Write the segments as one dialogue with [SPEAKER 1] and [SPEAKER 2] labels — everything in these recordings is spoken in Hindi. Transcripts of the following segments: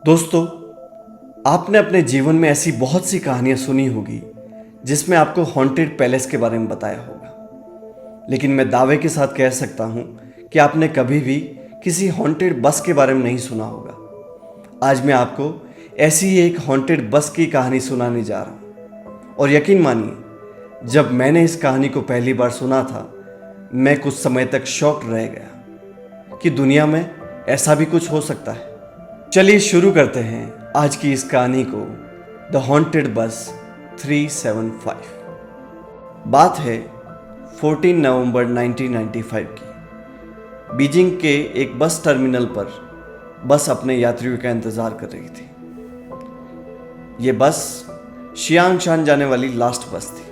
[SPEAKER 1] दोस्तों, आपने अपने जीवन में ऐसी बहुत सी कहानियां सुनी होगी जिसमें आपको हॉन्टेड पैलेस के बारे में बताया होगा। लेकिन मैं दावे के साथ कह सकता हूं कि आपने कभी भी किसी हॉन्टेड बस के बारे में नहीं सुना होगा। आज मैं आपको ऐसी ही एक हॉन्टेड बस की कहानी सुनाने जा रहा हूं। और यकीन मानिए, जब मैंने इस कहानी को पहली बार सुना था, मैं कुछ समय तक शॉक्ड रह गया कि दुनिया में ऐसा भी कुछ हो सकता है। चलिए शुरू करते हैं आज की इस कहानी को, द हॉन्टेड बस 375। बात है 14 नवंबर 1995 की। बीजिंग के एक बस टर्मिनल पर बस अपने यात्रियों का इंतज़ार कर रही थी। ये बस शियांगशान जाने वाली लास्ट बस थी।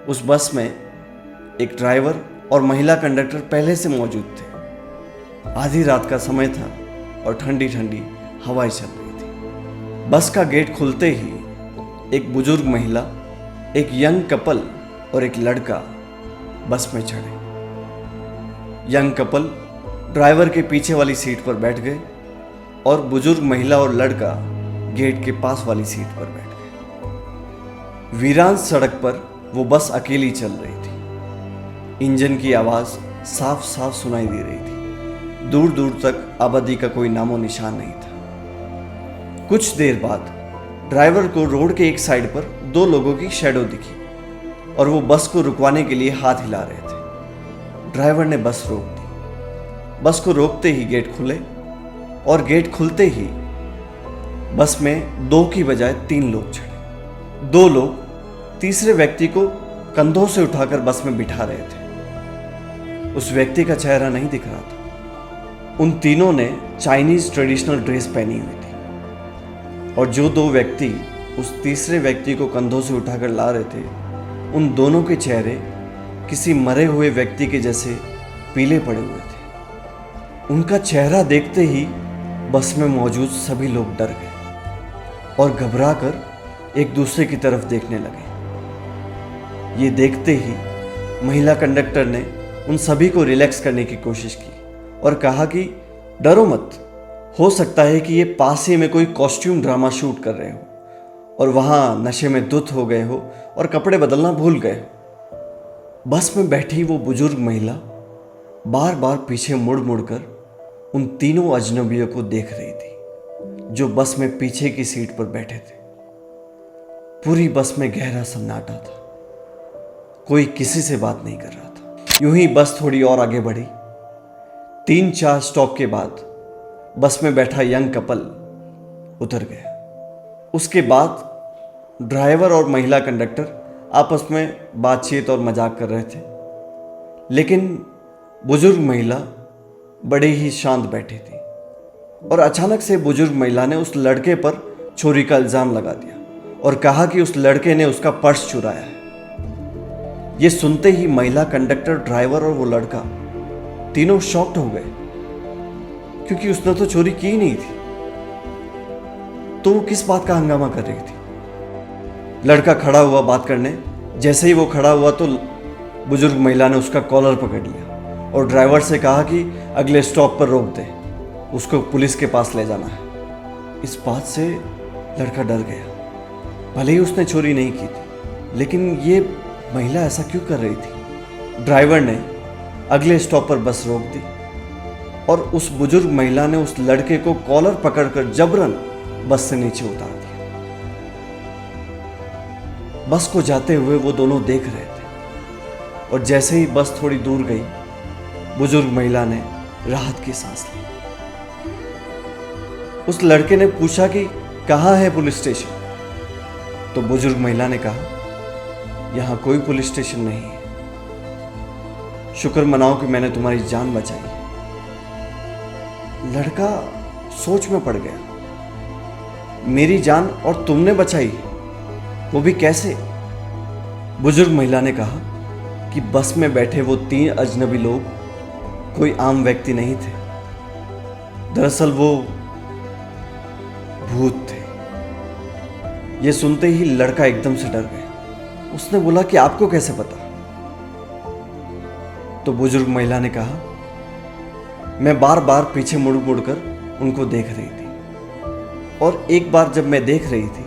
[SPEAKER 1] उस बस में एक ड्राइवर और महिला कंडक्टर पहले से मौजूद थे। आधी रात का समय था और ठंडी ठंडी हवाएं चल रही थी। बस का गेट खुलते ही एक बुजुर्ग महिला, एक यंग कपल और एक लड़का बस में चढ़े। यंग कपल ड्राइवर के पीछे वाली सीट पर बैठ गए और बुजुर्ग महिला और लड़का गेट के पास वाली सीट पर बैठ गए। वीरान सड़क पर वो बस अकेली चल रही थी। इंजन की आवाज़ साफ साफ सुनाई दे रही थी। दूर दूर तक आबादी का कोई नामो निशान नहीं था। कुछ देर बाद ड्राइवर को रोड के एक साइड पर दो लोगों की शैडो दिखी और वो बस को रुकवाने के लिए हाथ हिला रहे थे। ड्राइवर ने बस रोक दी। बस को रोकते ही गेट खुले और गेट खुलते ही बस में दो की बजाय 3 लोग चढ़े। 2 लोग तीसरे व्यक्ति को कंधों से उठाकर बस में बिठा रहे थे। उस व्यक्ति का चेहरा नहीं दिख रहा था। उन तीनों ने चाइनीज ट्रेडिशनल ड्रेस पहनी हुई थी और जो 2 व्यक्ति उस तीसरे व्यक्ति को कंधों से उठाकर ला रहे थे, उन दोनों के चेहरे किसी मरे हुए व्यक्ति के जैसे पीले पड़े हुए थे। उनका चेहरा देखते ही बस में मौजूद सभी लोग डर गए और घबराकर एक दूसरे की तरफ देखने लगे। ये देखते ही महिला कंडक्टर ने उन सभी को रिलैक्स करने की कोशिश की और कहा कि डरो मत, हो सकता है कि ये पास ही में कोई कॉस्ट्यूम ड्रामा शूट कर रहे हो और वहाँ नशे में धुत हो गए हो और कपड़े बदलना भूल गए हो। बस में बैठी वो बुजुर्ग महिला बार बार पीछे मुड़ मुड़ कर उन तीनों अजनबियों को देख रही थी जो बस में पीछे की सीट पर बैठे थे। पूरी बस में गहरा सन्नाटा था। कोई किसी से बात नहीं कर रहा था। यूं ही बस थोड़ी और आगे बढ़ी। 3-4 स्टॉप के बाद बस में बैठा यंग कपल उतर गया। उसके बाद ड्राइवर और महिला कंडक्टर आपस में बातचीत और मजाक कर रहे थे, लेकिन बुजुर्ग महिला बड़े ही शांत बैठी थी। और अचानक से बुजुर्ग महिला ने उस लड़के पर चोरी का इल्ज़ाम लगा दिया और कहा कि उस लड़के ने उसका पर्स चुराया है। ये सुनते ही महिला कंडक्टर, ड्राइवर और वो लड़का तीनों शॉक्ड हो गए, क्योंकि उसने तो चोरी की ही नहीं थी। तो वो किस बात का हंगामा कर रही थी। लड़का खड़ा हुआ बात करने। जैसे ही वो खड़ा हुआ तो बुजुर्ग महिला ने उसका कॉलर पकड़ लिया और ड्राइवर से कहा कि अगले स्टॉप पर रोक दे, उसको पुलिस के पास ले जाना है। इस बात से लड़का डर गया। भले ही उसने चोरी नहीं की थी, लेकिन ये महिला ऐसा क्यों कर रही थी। ड्राइवर ने अगले स्टॉप पर बस रोक दी और उस बुजुर्ग महिला ने उस लड़के को कॉलर पकड़कर जबरन बस से नीचे उतार दिया। बस को जाते हुए वो दोनों देख रहे थे और जैसे ही बस थोड़ी दूर गई, बुजुर्ग महिला ने राहत की सांस ली। उस लड़के ने पूछा कि कहाँ है पुलिस स्टेशन। तो बुजुर्ग महिला ने कहा, यहाँ कोई पुलिस स्टेशन नहीं है। शुक्र मनाओ कि मैंने तुम्हारी जान बचाई। लड़का सोच में पड़ गया। मेरी जान और तुमने बचाई, वो भी कैसे। बुजुर्ग महिला ने कहा कि बस में बैठे वो 3 अजनबी लोग कोई आम व्यक्ति नहीं थे। दरअसल वो भूत थे। ये सुनते ही लड़का एकदम से डर गया। उसने बोला कि आपको कैसे पता। तो बुजुर्ग महिला ने कहा, मैं बार बार पीछे मुड़ मुड़ कर उनको देख रही थी और एक बार जब मैं देख रही थी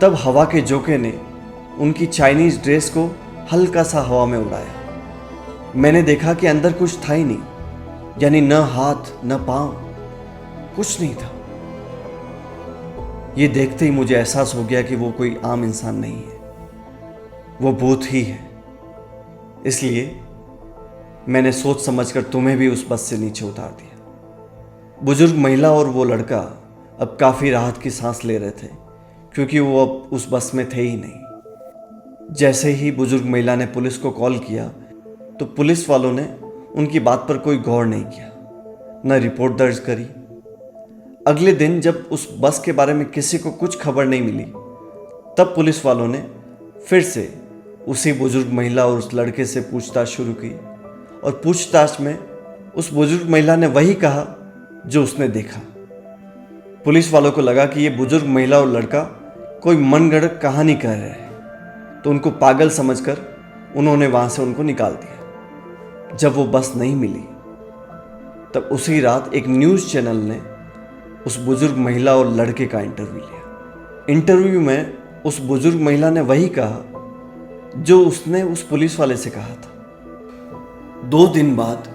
[SPEAKER 1] तब हवा के झोंके ने उनकी चाइनीज ड्रेस को हल्का सा हवा में उड़ाया। मैंने देखा कि अंदर कुछ था ही नहीं, यानी न हाथ न पांव, कुछ नहीं था। ये देखते ही मुझे एहसास हो गया कि वो कोई आम इंसान नहीं है, वो भूत ही है। इसलिए मैंने सोच समझकर तुम्हें भी उस बस से नीचे उतार दिया। बुजुर्ग महिला और वो लड़का अब काफ़ी राहत की सांस ले रहे थे, क्योंकि वो अब उस बस में थे ही नहीं। जैसे ही बुजुर्ग महिला ने पुलिस को कॉल किया तो पुलिस वालों ने उनकी बात पर कोई गौर नहीं किया, न रिपोर्ट दर्ज करी। अगले दिन जब उस बस के बारे में किसी को कुछ खबर नहीं मिली, तब पुलिस वालों ने फिर से उसी बुजुर्ग महिला और उस लड़के से पूछताछ शुरू की, और पूछताछ में उस बुजुर्ग महिला ने वही कहा जो उसने देखा। पुलिस वालों को लगा कि ये बुजुर्ग महिला और लड़का कोई मनगढ़ंत कहानी कह रहे हैं, तो उनको पागल समझकर उन्होंने वहां से उनको निकाल दिया। जब वो बस नहीं मिली तब उसी रात एक न्यूज़ चैनल ने उस बुजुर्ग महिला और लड़के का इंटरव्यू लिया। इंटरव्यू में उस बुजुर्ग महिला ने वही कहा जो उसने उस पुलिस वाले से कहा था। 2 दिन बाद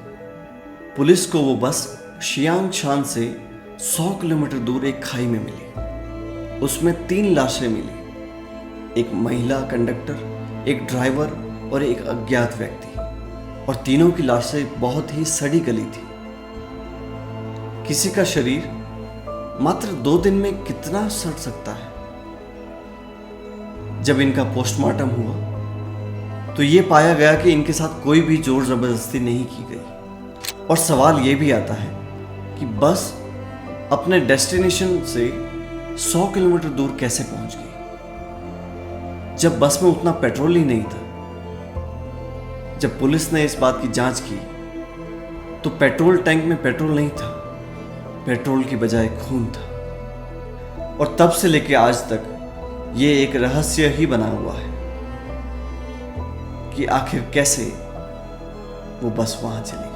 [SPEAKER 1] पुलिस को वो बस शियांगशान से 100 किलोमीटर दूर एक खाई में मिली। उसमें 3 लाशें मिली, एक महिला कंडक्टर, एक ड्राइवर और एक अज्ञात व्यक्ति, और तीनों की लाशें बहुत ही सड़ी गली थी। किसी का शरीर मात्र 2 दिन में कितना सड़ सकता है। जब इनका पोस्टमार्टम हुआ तो ये पाया गया कि इनके साथ कोई भी जोर जबरदस्ती नहीं की गई। और सवाल ये भी आता है कि बस अपने डेस्टिनेशन से 100 किलोमीटर दूर कैसे पहुंच गई, जब बस में उतना पेट्रोल ही नहीं था। जब पुलिस ने इस बात की जांच की तो पेट्रोल टैंक में पेट्रोल नहीं था, पेट्रोल की बजाय खून था। और तब से लेकर आज तक ये एक रहस्य ही बना हुआ है कि आखिर कैसे वो बस वहां चली गई।